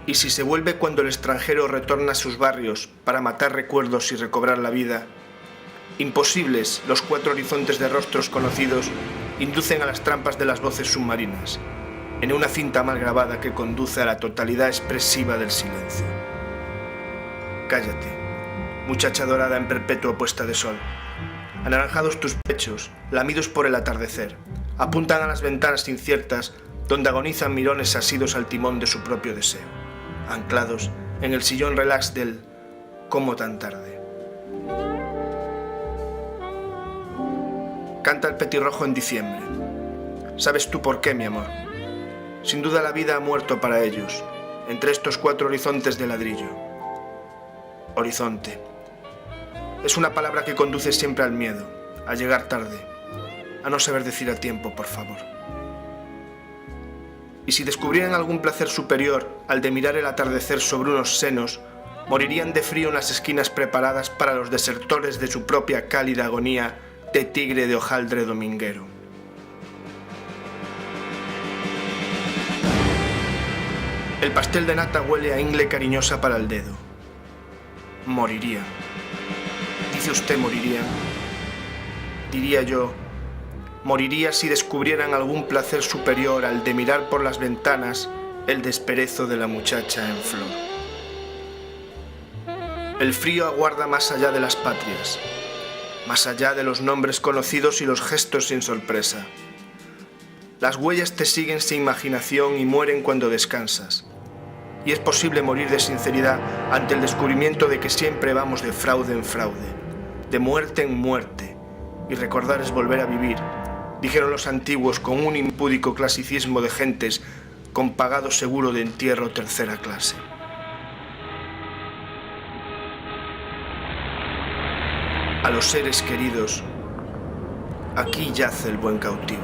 Y si se vuelve cuando el extranjero retorna a sus barrios para matar recuerdos y recobrar la vida, imposibles los 4 horizontes de rostros conocidos inducen a las trampas de las voces submarinas, en una cinta mal grabada que conduce a la totalidad expresiva del silencio. Cállate, muchacha dorada en perpetua puesta de sol. Anaranjados tus pechos, lamidos por el atardecer, apuntan a las ventanas inciertas donde agonizan mirones asidos al timón de su propio deseo, anclados en el sillón relax del «¿Cómo tan tarde?». Canta el petirrojo en diciembre. ¿Sabes tú por qué, mi amor? Sin duda la vida ha muerto para ellos, entre estos 4 horizontes de ladrillo. Horizonte. Es una palabra que conduce siempre al miedo, a llegar tarde, a no saber decir a tiempo, por favor. Y si descubrieran algún placer superior al de mirar el atardecer sobre unos senos, morirían de frío en las esquinas preparadas para los desertores de su propia cálida agonía de tigre de hojaldre dominguero. El pastel de nata huele a ingle cariñosa para el dedo. Moriría. Dice usted moriría. Diría yo, moriría si descubrieran algún placer superior al de mirar por las ventanas el desperezo de la muchacha en flor. El frío aguarda más allá de las patrias, más allá de los nombres conocidos y los gestos sin sorpresa. Las huellas te siguen sin imaginación y mueren cuando descansas. Y es posible morir de sinceridad ante el descubrimiento de que siempre vamos de fraude en fraude, de muerte en muerte, y recordar es volver a vivir, dijeron los antiguos con un impúdico clasicismo de gentes con pagado seguro de entierro 3ª clase. A los seres queridos, aquí yace el buen cautivo.